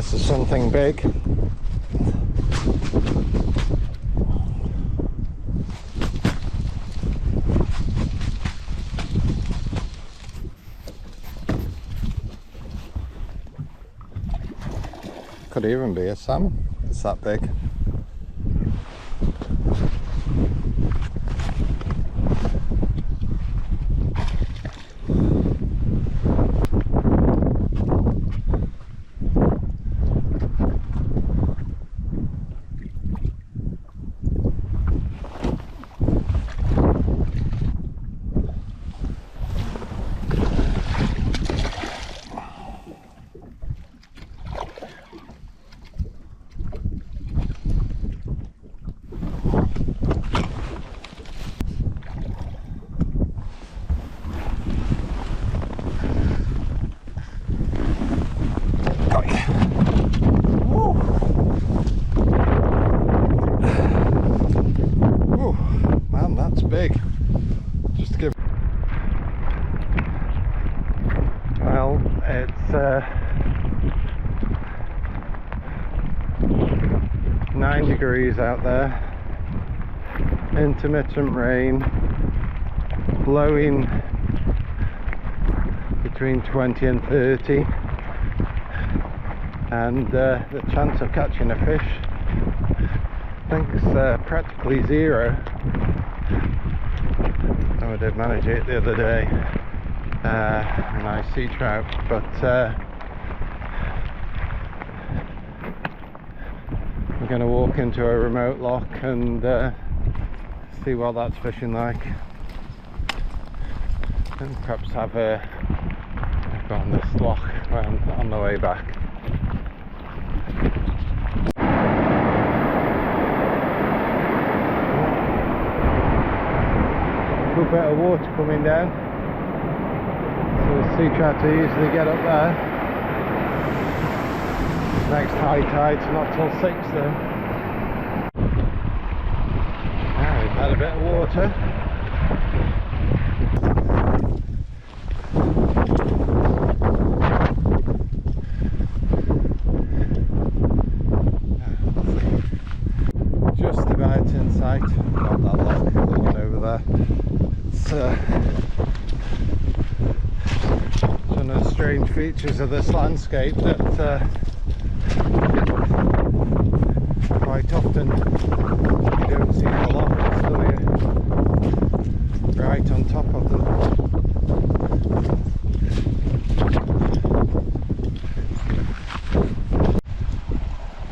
This is something big. Could even be a salmon. It's that big. Big. Just to give. Well, it's 9 degrees out there. Intermittent rain, blowing between 20 and 30, and the chance of catching a fish, I think, is practically zero. I did manage it the other day, a nice sea trout, but I'm going to walk into a remote loch and see what that's fishing like, and perhaps have a go on this loch on the way back. Good bit of water coming down, so the sea trout usually get up there. Next high tide's not till 6 though. Now we've had a bit of water. Just about in sight, not that loch, the one over there. It's one of the strange features of this landscape that quite often you don't see the loch until you're right on top of them.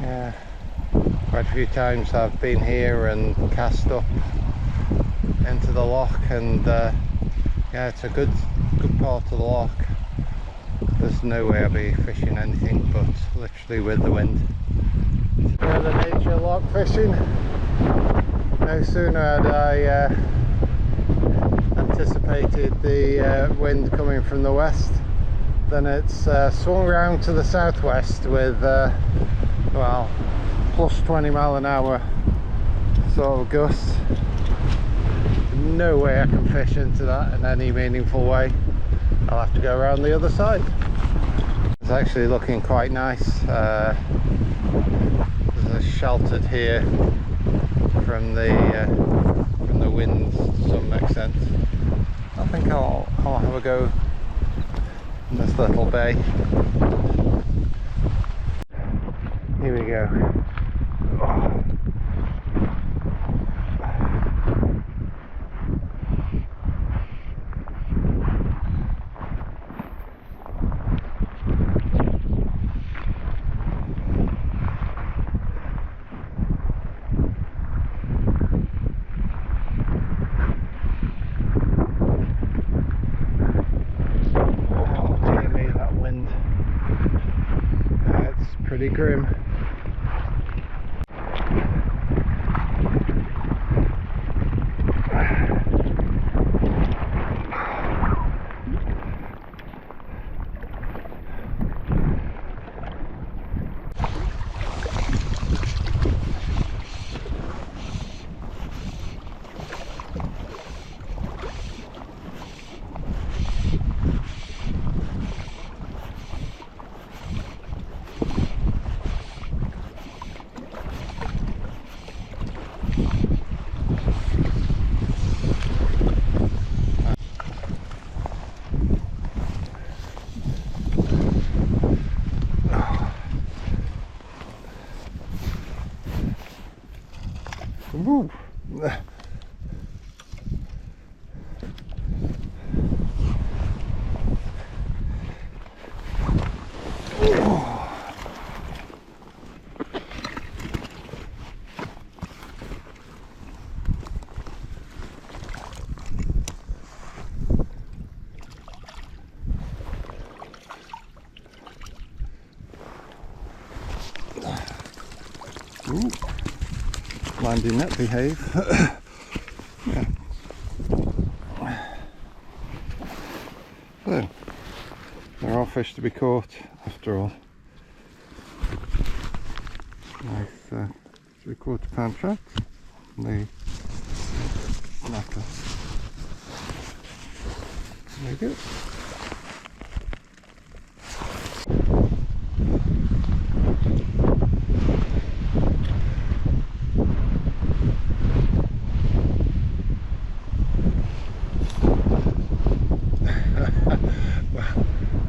Yeah, quite a few times I've been here and cast up into the loch, and yeah, it's a good part of the loch. There's no way I'll be fishing anything but literally with the wind. Yeah, the nature loch fishing. No sooner had I anticipated the wind coming from the west than it's swung round to the southwest with well, plus 20 mile an hour sort of gusts. No way I can fish into that in any meaningful way. I'll have to go around the other side. It's actually looking quite nice. There's a sheltered here from the wind to some extent. I think I'll have a go in this little bay. Here we go. Oh. Pretty grim. landing net behave. Yeah. So, there are fish to be caught after all. Nice 3/4 pound trout. The snapper. There you go.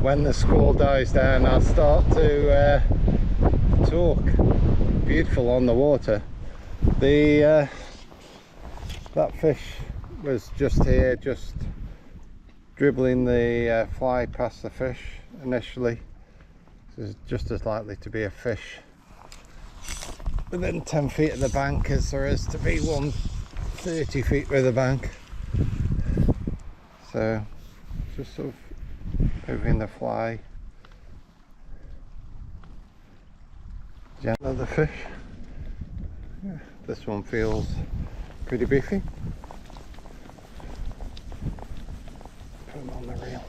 When the squall dies down, I'll start to talk. Beautiful on the water. That fish was just here, just dribbling the fly past the fish initially. This is just as likely to be a fish within 10 feet of the bank as there is to be one 30 feet with the bank. So just sort of moving the fly. Another fish. Yeah, this one feels pretty beefy. Put him on the reel.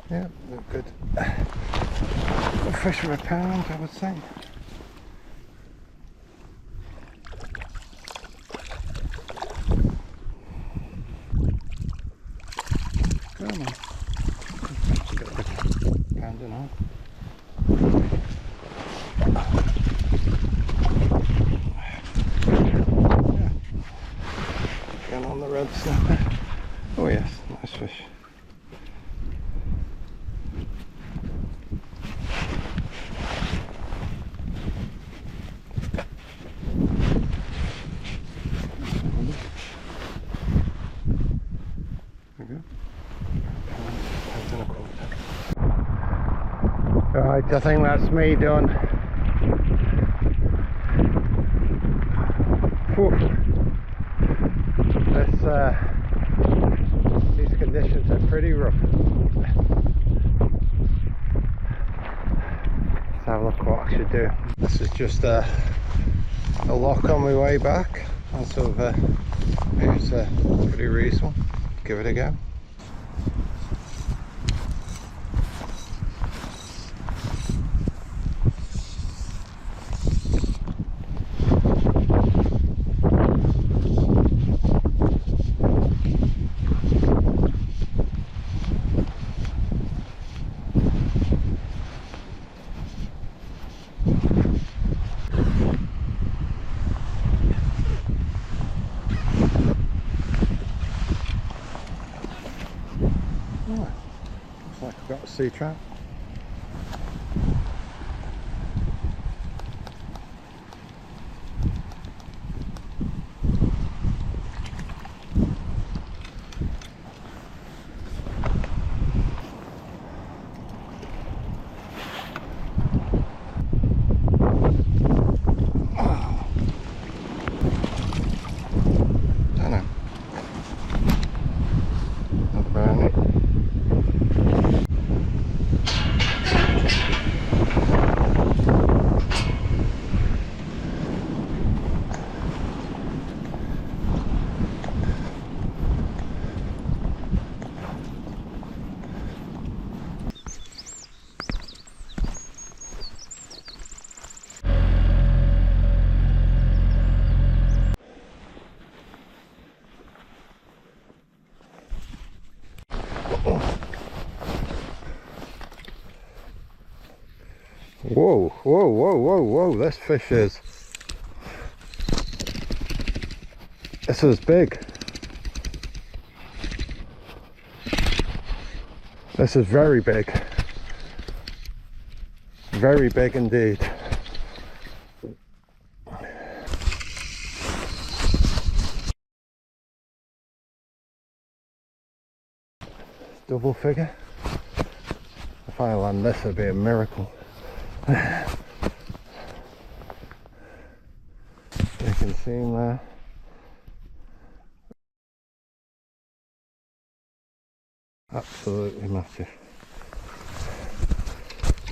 Yeah, they're good. A fish of a pound, I would say. Come on. Got a pound and a half. Yeah. Again on the red snapper. Oh yes, nice fish. Right, I think that's me done. Whew. These conditions are pretty rough. Let's have a look what I should do. This is just a loch on my way back. And sort of it's pretty reasonable. Give it a go. Looks like I've got a sea trout. Whoa, whoa, whoa, whoa, whoa, this fish is big. This is very big. Very big indeed. Double figure. If I land this, it'd be a miracle. Big can see him there. Absolutely massive.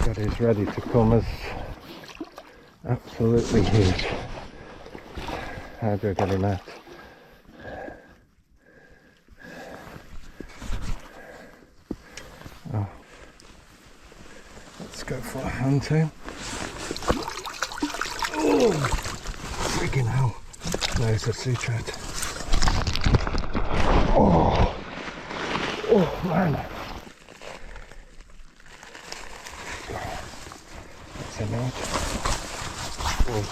God, he's ready to come as absolutely huge. How do I get him out? Oh. Let's go for a hunting. Oh, freaking hell. There's a sea trout. Oh, oh man. That's him out. Oh.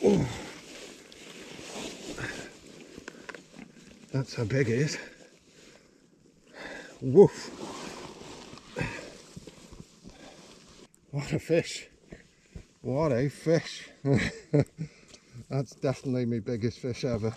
Oh. That's how big it is. Woof. What a fish. What a fish. That's definitely my biggest fish ever.